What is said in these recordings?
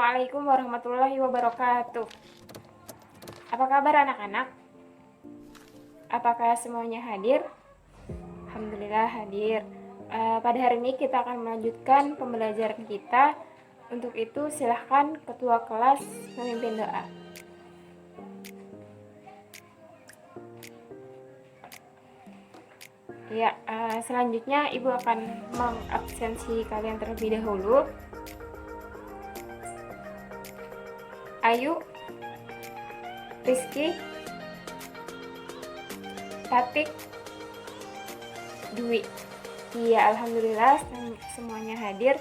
Assalamualaikum warahmatullahi wabarakatuh. Apa kabar anak-anak? Apakah semuanya hadir? Alhamdulillah hadir. Pada hari ini kita akan melanjutkan pembelajaran kita. Untuk itu silahkan ketua kelas memimpin doa. Ya, selanjutnya Ibu akan mengabsensi kalian terlebih dahulu. Ayu, Rizky, Tatik, Dwi. Iya, alhamdulillah semuanya hadir.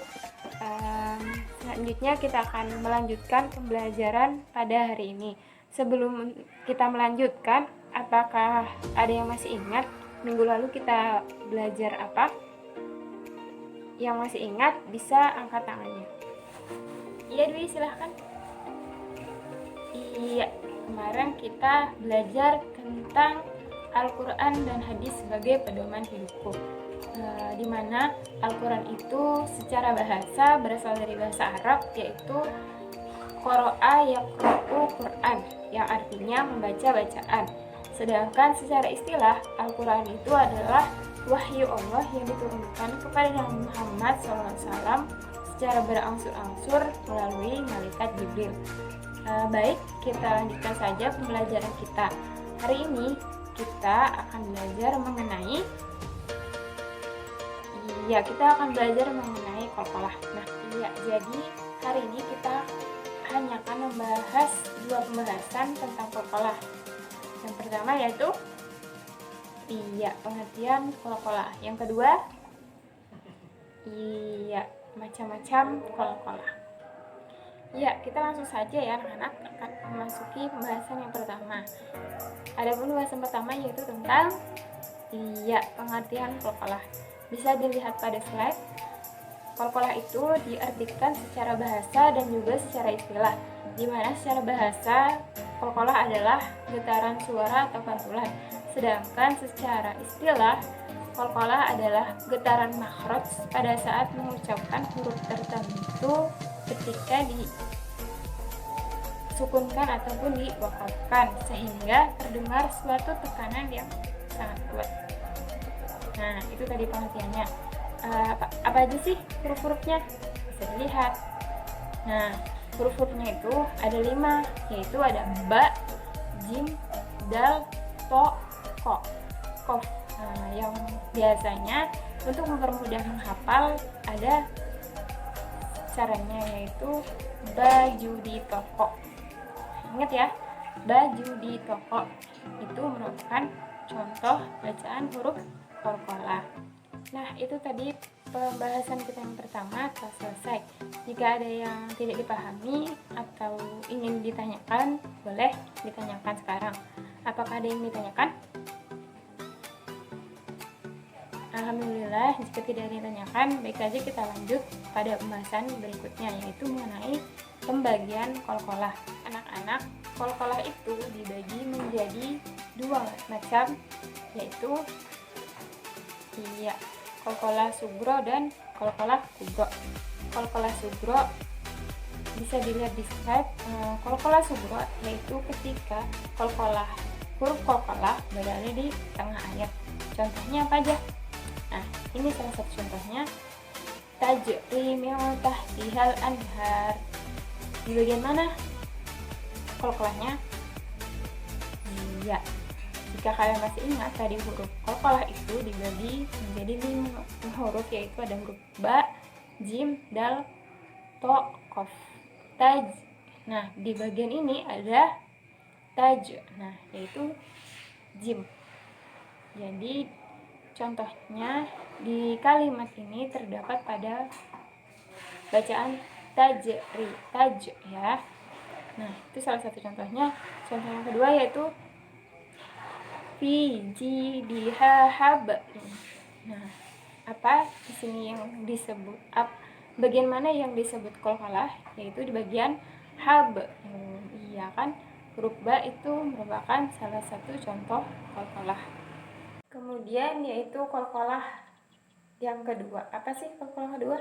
Selanjutnya kita akan melanjutkan pembelajaran pada hari ini. Sebelum kita melanjutkan, apakah ada yang masih ingat minggu lalu kita belajar apa? Yang masih ingat bisa angkat tangannya. Iya Dwi, silahkan. Iya, kemarin kita belajar tentang Al-Quran dan hadis sebagai pedoman hidupku, di mana Al-Quran itu secara bahasa berasal dari bahasa Arab, yaitu qara'a yaqra'u Quran, yang artinya membaca bacaan. Sedangkan secara istilah, Al-Quran itu adalah wahyu Allah yang diturunkan kepada Nabi Muhammad SAW secara berangsur-angsur melalui malaikat Jibril. Baik, kita lanjutkan saja pembelajaran kita. Hari ini kita akan belajar mengenai qalqalah. Nah, jadi hari ini kita hanya akan membahas dua pembahasan tentang qalqalah. Yang pertama yaitu pengertian qalqalah. Yang kedua macam-macam qalqalah. Ya, kita langsung saja ya anak-anak akan memasuki pembahasan yang pertama. Adapun pembahasan pertama yaitu tentang pengertian qalqalah. Bisa dilihat pada slide. Qalqalah itu diartikan secara bahasa dan juga secara istilah. Di mana secara bahasa qalqalah adalah getaran suara atau pantulan. Sedangkan secara istilah qalqalah adalah getaran makhraj pada saat mengucapkan huruf tertentu ketika disukunkan ataupun diwakafkan, sehingga terdengar suatu tekanan yang sangat kuat. Nah, itu tadi pengertiannya. Apa aja sih huruf-hurufnya? Bisa dilihat. Nah, huruf-hurufnya itu ada 5, yaitu ada ba, jim, dal, to, ko, kof. Nah, yang biasanya untuk mempermudah menghafal ada caranya, yaitu baju di toko. Ingat ya, baju di toko itu merupakan contoh bacaan huruf qalqalah. Nah, itu tadi pembahasan kita yang pertama telah selesai. Jika ada yang tidak dipahami atau ingin ditanyakan, boleh ditanyakan sekarang. Apakah ada yang ditanyakan? Alhamdulillah, jika tidak ada yang ditanyakan, baik saja kita lanjut pada pembahasan berikutnya, yaitu mengenai pembagian qalqalah. Anak-anak, qalqalah itu dibagi menjadi dua macam, yaitu qalqalah sugro dan qalqalah kubro. Qalqalah sugro bisa dilihat di slide. Qalqalah sugro yaitu ketika huruf qalqalah berada di tengah ayat. Contohnya apa aja? Nah, ini salah satu contohnya. Tajri min tahtihal anhar. Di bagian mana qalqalahnya? Jika kalian masih ingat, tadi huruf qalqalah itu dibagi menjadi 5 huruf, yaitu ada huruf ba, jim, dal, to, kof, taj. Nah, di bagian ini ada taj. Nah, yaitu jim. Jadi contohnya di kalimat ini terdapat pada bacaan tajri, taj ya. Nah, itu salah satu contohnya. Contoh yang kedua yaitu fi jidha hab. Nah, apa di sini yang disebut bagian mana yang disebut qalqalah? Yaitu di bagian hab. Iya kan? Huruf ba itu merupakan salah satu contoh qalqalah. Kemudian yaitu qalqalah yang kedua. Apa sih qalqalah kedua?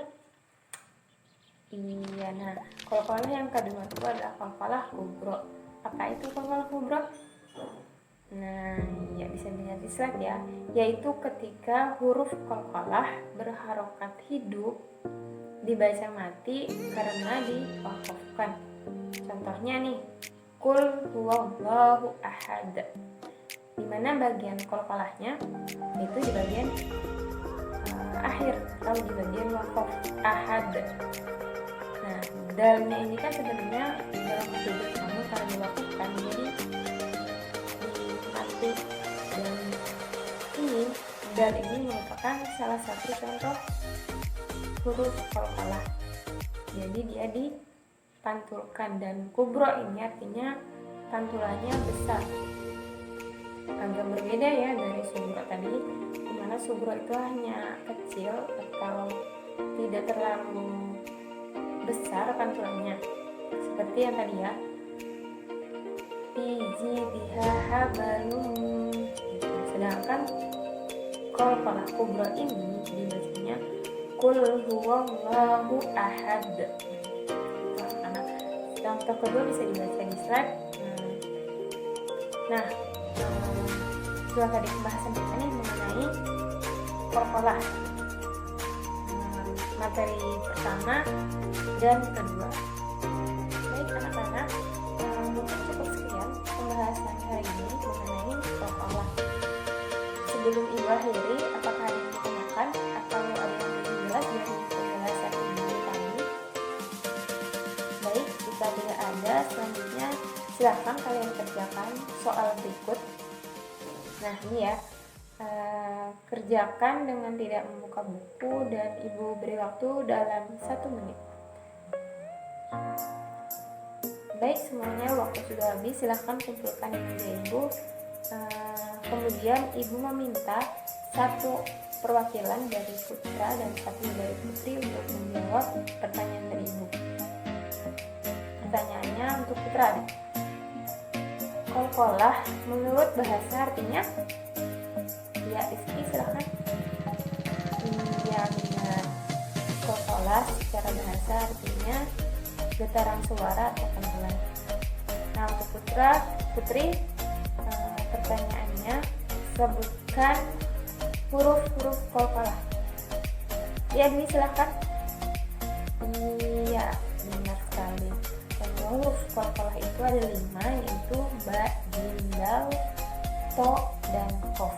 Iya, nah qalqalah yang kedua itu adalah qalqalah kubro. Apa itu qalqalah kubro? Nah, ya bisa dilihat di slide ya, yaitu ketika huruf qalqalah berharokat hidup dibaca mati karena diwakafkan. Contohnya nih, Qul huwallahu ahad. Di mana bagian qalqalahnya itu di bagian akhir atau di bagian wakaf ahad. Nah, dalnya ini kan sebenarnya dalam hidup kamu karena diwakafkan, jadi mati. Dan ini dal ini merupakan salah satu contoh huruf qalqalah. Jadi dia dipantulkan, dan kubro ini artinya pantulannya besar. Agak berbeda ya dari subro tadi, dimana subro itu hanya kecil atau tidak terlalu besar pantulannya, seperti yang tadi ya, biji biha habalum. Sedangkan qalqalah kubro ini dibacanya Qul huwallahu ahad. Nah, contoh kedua bisa dibaca di slide. Nah, setelah tadi pembahasan kita nih mengenai qalqalah, materi pertama dan kedua. Baik anak-anak, mungkin cukup sekian pembahasan hari ini mengenai qalqalah. Sebelum Ibu akhiri, apakah ada yang ditanyakan atau ada yang belum jelas dari penjelasan ini tadi? Baik, jika tidak ada, selanjutnya silakan kalian kerjakan soal berikut. Nah ini ya, kerjakan dengan tidak membuka buku dan Ibu beri waktu dalam 1 menit. Baik, semuanya waktu sudah habis, silahkan kumpulkan di meja Ibu. Kemudian Ibu meminta satu perwakilan dari putra dan satu dari putri untuk menjawab pertanyaan dari Ibu. Pertanyaannya untuk putra. Qalqalah menurut bahasa artinya? Ya, Rizky silahkan. Iya benar. Qalqalah secara bahasa artinya getaran suara atau pantulan. Nah untuk putri, pertanyaannya sebutkan huruf-huruf qalqalah. Ya, ini silahkan. Iya benar sekali. Huruf qalqalah itu ada 5, yaitu ba, jim, dal, to, dan kof.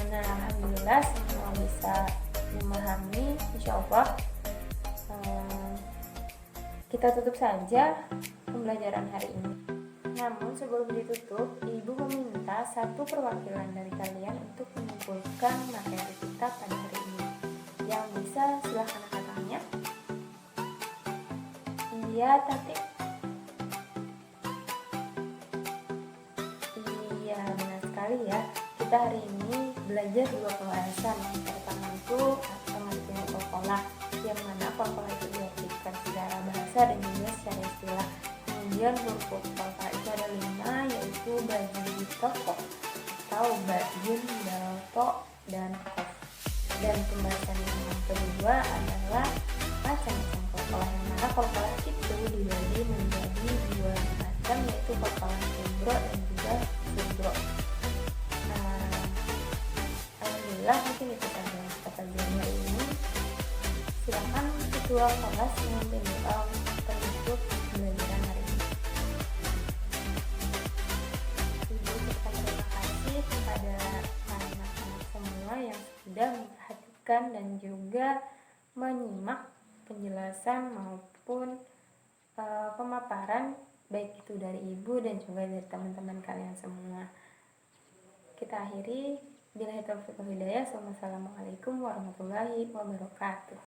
Nah, alhamdulillah semua bisa memahami, insya Allah. Kita tutup saja pembelajaran hari ini. Namun sebelum ditutup, Ibu meminta satu perwakilan dari kalian untuk mengumpulkan materi kita pada hari ini. Yang bisa silahkan angkat tangannya. Iya, Tati. Iya, benar sekali ya. Kita hari ini belajar 2 pembahasan. Yang pertama itu pengertian qalqalah, yang mana qalqalah itu diartikan secara bahasa dan juga secara istilah. Kemudian huruf qalqalah itu ada 5, yaitu bajin, toko, atau bajin, dal, to, dan kof. Dan pembahasan yang kedua adalah macam-macam qalqalah, yang mana qalqalah itu dibagi menjadi 2 macam, yaitu qalqalah kubro dan juga subro. Alhamdulillah, mungkin itu saja yang kita pelajari hari ini. Silakan ketua kelas mengambil doa penutup pembelajaran hari ini. Ibu ucapkan terima kasih kepada anak-anak semua yang sudah memperhatikan dan juga menyimak penjelasan maupun pemaparan, baik itu dari Ibu dan juga dari teman-teman kalian semua. Kita akhiri. Billahi taufiq wal hidayah. Wassalamualaikum warahmatullahi wabarakatuh.